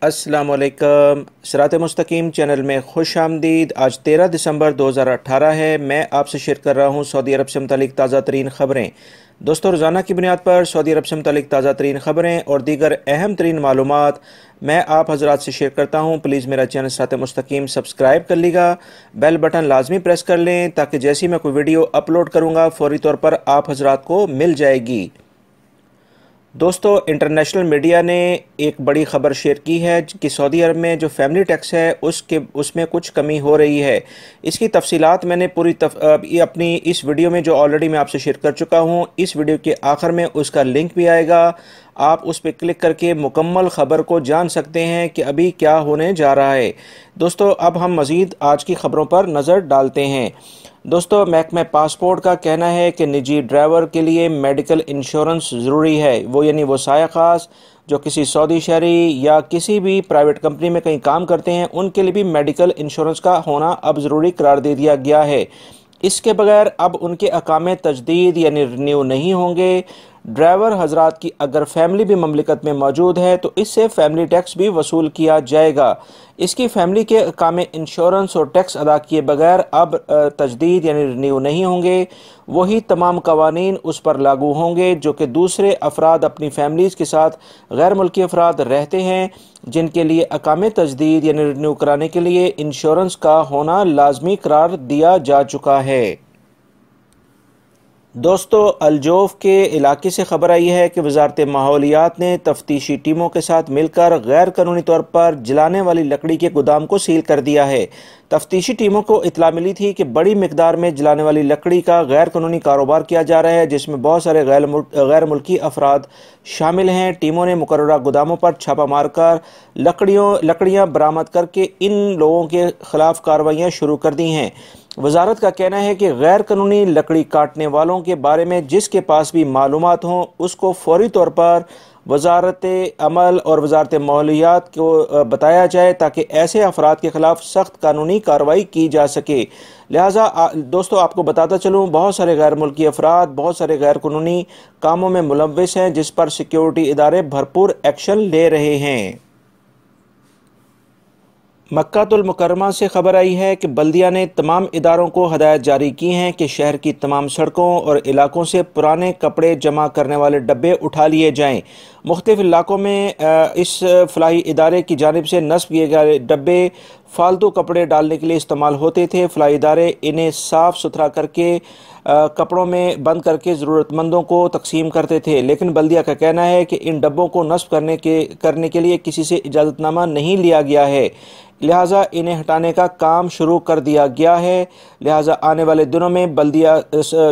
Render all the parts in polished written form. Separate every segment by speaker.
Speaker 1: अस्सलामुअलैकुम। सिरात मुस्तकीम चैनल में खुश आमदीद। आज 13 दिसंबर 2018 है। मैं आपसे शेयर कर रहा हूँ सऊदी अरब से मुतालिक ताज़ा तरीन ख़बरें। दोस्तों, रोज़ाना की बुनियाद पर सऊदी अरब से मुतालिक ताज़ा तरीन ख़बरें और दीगर अहम तरीन मालूमात मैं आप हज़रात से शेयर करता हूँ। प्लीज़ मेरा चैनल सिरात मुस्तकीम सब्सक्राइब कर लीजिएगा, बेल बटन लाजमी प्रेस कर लें ताकि जैसे ही मैं कोई वीडियो अपलोड करूँगा फ़ौरी तौर पर आप हज़रात को मिल जाएगी। दोस्तों, इंटरनेशनल मीडिया ने एक बड़ी ख़बर शेयर की है कि सऊदी अरब में जो फैमिली टैक्स है उसमें कुछ कमी हो रही है। इसकी तफसीलात मैंने अपनी इस वीडियो में जो ऑलरेडी मैं आपसे शेयर कर चुका हूँ, इस वीडियो के आखिर में उसका लिंक भी आएगा। आप उस पर क्लिक करके मुकम्मल ख़बर को जान सकते हैं कि अभी क्या होने जा रहा है। दोस्तों, अब हम मज़ीद आज की ख़बरों पर नज़र डालते हैं। दोस्तों, महकमा पासपोर्ट का कहना है कि निजी ड्राइवर के लिए मेडिकल इंश्योरेंस ज़रूरी है। वो साया ख़ास जो किसी सऊदी शहरी या किसी भी प्राइवेट कंपनी में कहीं काम करते हैं, उनके लिए भी मेडिकल इंश्योरेंस का होना अब ज़रूरी करार दे दिया गया है। इसके बगैर अब उनके अकामे तजदीद यानी रिन्यू नहीं होंगे। ड्राइवर हजरात की अगर फैमिली भी ममलिकत में मौजूद है तो इससे फैमिली टैक्स भी वसूल किया जाएगा। इसकी फैमिली के अकामे इंश्योरेंस और टैक्स अदा किए बगैर अब तजदीद यानी रिन्यू नहीं होंगे। वही तमाम कवानीन उस पर लागू होंगे जो कि दूसरे अफराद अपनी फैमिलीज़ के साथ गैर मुल्की अफराद रहते हैं, जिनके लिए अकामे तजदीद यानी रिन्यू कराने के लिए इंश्योरेंस का होना लाजमी करार दिया जा चुका है। दोस्तों, अलजोफ के इलाके से खबर आई है कि वजारत माहौलियात ने तफ्तीशी टीमों के साथ मिलकर गैर कानूनी तौर पर जलाने वाली लकड़ी के गोदाम को सील कर दिया है। तफ्तीशी टीमों को इतला मिली थी कि बड़ी मिकदार में जलाने वाली लकड़ी का गैर कानूनी कारोबार किया जा रहा है, जिसमें बहुत सारे गैर मुल्की अफराद शामिल हैं। टीमों ने मुकर्ररा गोदामों पर छापा मारकर लकड़ियाँ बरामद करके इन लोगों के खिलाफ कार्रवाइयाँ शुरू कर दी हैं। वजारत का कहना है कि गैर कानूनी लकड़ी काटने वालों के बारे में जिसके पास भी मालूमात हों उसको फौरी तौर पर वजारत अमल और वजारत माहौलियात को बताया जाए ताकि ऐसे अफराद के खिलाफ सख्त कानूनी कार्रवाई की जा सके। लिहाजा दोस्तों, आपको बताता चलूँ, बहुत सारे गैर मुल्की अफराद बहुत सारे गैर कानूनी कामों में मुलव्विस हैं, जिस पर सिक्योरिटी इदारे भरपूर एक्शन ले रहे हैं। मक्कातुल मुकर्रमा से खबर आई है कि बल्दिया ने तमाम इदारों को हदायत जारी की हैं कि शहर की तमाम सड़कों और इलाकों से पुराने कपड़े जमा करने वाले डब्बे उठा लिए जाएं। मुख्तलिफ इलाकों में इस फलाही इदारे की जानिब से नस्ब किए गए डब्बे फालतू कपड़े डालने के लिए इस्तेमाल होते थे। फलाही इदारे इन्हें साफ़ सुथरा करके कपड़ों में बंद करके ज़रूरतमंदों को तकसीम करते थे, लेकिन बल्दिया का कहना है कि इन डब्बों को नस्ब करने के लिए किसी से इजाज़तनामा नहीं लिया गया है, लिहाजा इन्हें हटाने का काम शुरू कर दिया गया है। लिहाजा आने वाले दिनों में बल्दिया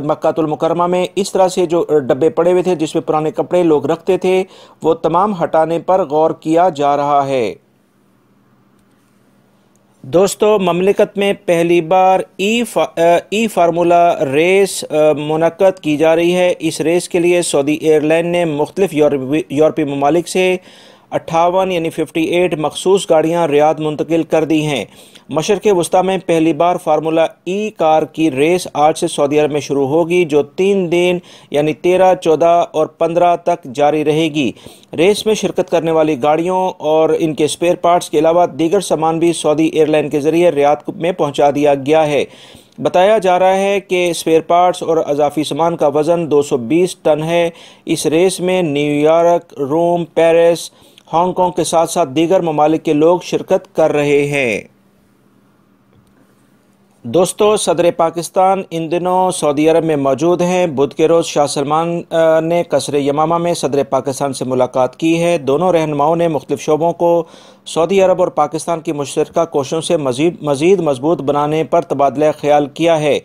Speaker 1: मक्कातुल मुकर्रमा में इस तरह से जो डब्बे पड़े हुए थे जिसमें पुराने कपड़े लोग रखते थे, वो तमाम हटाने पर गौर किया जा रहा है। दोस्तों, ममलिकत में पहली बार ई फार्मूला रेस मुनक्कद की जा रही है। इस रेस के लिए सऊदी एयरलाइन ने मुख्तलिफ यूरोपीय ममालिक से 58 यानी 58 मखसूस गाड़ियाँ रियाद मुंतकिल कर दी हैं। मशरक़ वस्ता में पहली बार फार्मूला ई कार की रेस आज से सऊदी अरब में शुरू होगी, जो 3 दिन यानी 13, 14 और 15 तक जारी रहेगी। रेस में शिरकत करने वाली गाड़ियों और इनके स्पेयर पार्ट्स के अलावा दीगर सामान भी सऊदी एयरलाइन के ज़रिए रियाद में पहुँचा दिया गया है। बताया जा रहा है कि स्पेयर पार्ट्स और अजाफी सामान का वज़न 220 टन है। इस रेस में न्यूयॉर्क, रोम, पेरिस, हांगकांग के साथ साथ दीगर ममालिक के लोग शिरकत कर रहे हैं। दोस्तों, सदर पाकिस्तान इन दिनों सऊदी अरब में मौजूद हैं। बुध के रोज़ शाह सलमान ने कसर यमामा में सदर पाकिस्तान से मुलाकात की है। दोनों रहनुमाओं ने मुख्तलिफ शोबों को सऊदी अरब और पाकिस्तान की मुश्तरका कोशिशों से मज़ीद मजबूत बनाने पर तबादला ख्याल किया है।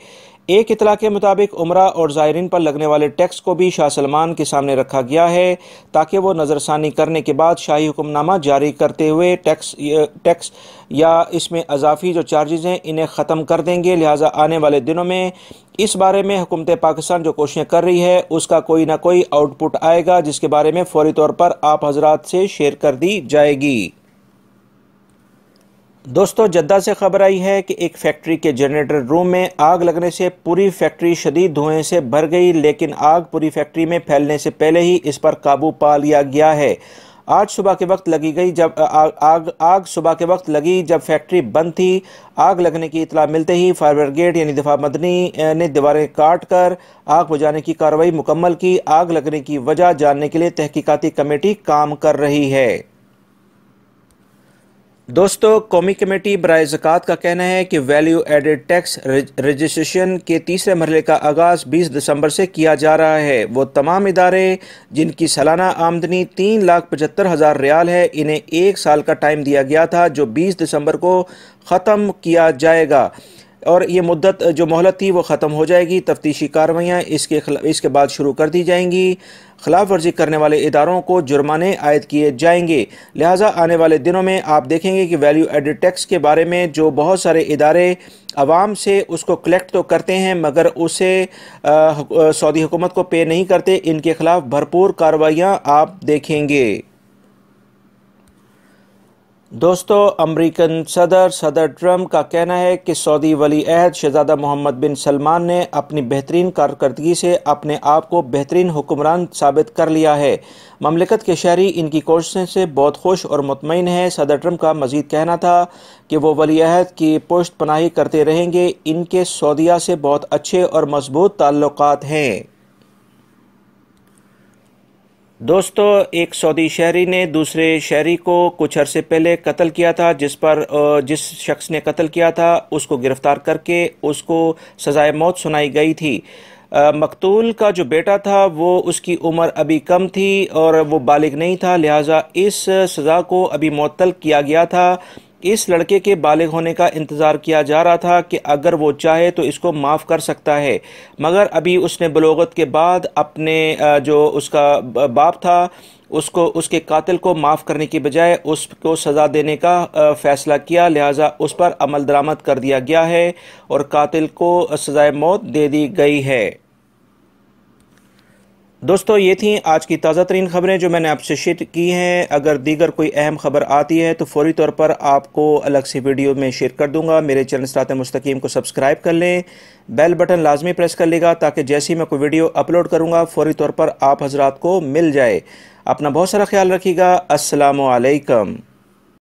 Speaker 1: एक इतला के मुताबिक उमरा और ज़ायरीन पर लगने वाले टैक्स को भी शाह सलमान के सामने रखा गया है ताकि वो नज़रसानी करने के बाद शाही हुक्मनामा जारी करते हुए टैक्स या इसमें अजाफी जो चार्जेज़ हैं इन्हें ख़त्म कर देंगे। लिहाजा आने वाले दिनों में इस बारे में हुकूमत पाकिस्तान जो कोशिशें कर रही है उसका कोई ना कोई आउटपुट आएगा, जिसके बारे में फ़ौरी तौर पर आप हजरात से शेयर कर दी जाएगी। दोस्तों, जद्दा से खबर आई है कि एक फैक्ट्री के जनरेटर रूम में आग लगने से पूरी फैक्ट्री शदीद धुएं से भर गई, लेकिन आग पूरी फैक्ट्री में फैलने से पहले ही इस पर काबू पा लिया गया है। आज सुबह के वक्त लगी गई जब आग सुबह के वक्त लगी जब फैक्ट्री बंद थी। आग लगने की इतला मिलते ही फायर ब्रिगेड यानी दफा मदनी ने दीवारें काट कर आग बुझाने की कार्रवाई मुकम्मल की। आग लगने की वजह जानने के लिए तहकीकाती कमेटी काम कर रही है। दोस्तों, कौमी कमेटी बराए ज़कात का कहना है कि वैल्यू एडेड टैक्स रजिस्ट्रेशन के तीसरे मरहले का आगाज़ 20 दिसंबर से किया जा रहा है। वो तमाम इदारे जिनकी सालाना आमदनी 3,75,000 रियाल है, इन्हें 1 साल का टाइम दिया गया था जो 20 दिसंबर को ख़त्म किया जाएगा और ये मुद्दत जो मोहलत थी वो ख़त्म हो जाएगी। तफ्तीशी कार्रवाइयाँ इसके बाद शुरू कर दी जाएंगी। खिलाफ वर्जी करने वाले इदारों को जुर्माने आयद किए जाएंगे। लिहाजा आने वाले दिनों में आप देखेंगे कि वैल्यू एडेड टैक्स के बारे में जो बहुत सारे इदारे आवाम से उसको कलेक्ट तो करते हैं मगर उसे सऊदी हुकूमत को पे नहीं करते। इनके खिलाफ भरपूर कार्रवाइयाँ आप देखेंगे। दोस्तों, अमेरिकन सदर ट्रंप का कहना है कि सऊदी वली अहद शहजादा मोहम्मद बिन सलमान ने अपनी बेहतरीन कारकर्दगी से अपने आप को बेहतरीन हुक्मरान साबित कर लिया है। ममलिकत के शहरी इनकी कोशिशों से बहुत खुश और मुतमईन हैं। सदर ट्रंप का मजीद कहना था कि वो वली अहद की पुश्त पनाही करते रहेंगे। इनके सऊदीया से बहुत अच्छे और मजबूत ताल्लुकात हैं। दोस्तों, एक सऊदी शहरी ने दूसरे शहरी को कुछ अरसे पहले कत्ल किया था, जिस शख्स ने कत्ल किया था उसको गिरफ्तार करके उसको सजाए मौत सुनाई गई थी। मकतूल का जो बेटा था वो उसकी उम्र अभी कम थी और वो बालिग नहीं था, लिहाजा इस सज़ा को अभी मुअत्तल किया गया था। इस लड़के के बालिग होने का इंतज़ार किया जा रहा था कि अगर वो चाहे तो इसको माफ़ कर सकता है, मगर अभी उसने बलोगत के बाद अपने जो उसका बाप था उसके कातिल को माफ़ करने की बजाय उसको सज़ा देने का फ़ैसला किया। लिहाजा उस पर अमल दरामद कर दिया गया है और कातिल को सज़ाए मौत दे दी गई है। दोस्तों, ये थी आज की ताज़ा तरीन खबरें जो मैंने आपसे शेयर की हैं। अगर दीगर कोई अहम खबर आती है तो फौरी तौर पर आपको अलग से वीडियो में शेयर कर दूंगा। मेरे चैनल सिरात मुस्तकीम को सब्सक्राइब कर लें, बेल बटन लाजमी प्रेस कर लेगा ताकि जैसे ही मैं कोई वीडियो अपलोड करूंगा फौरी तौर पर आप हजरात को मिल जाए। अपना बहुत सारा ख्याल रखिएगा। अस्सलामु अलैकुम।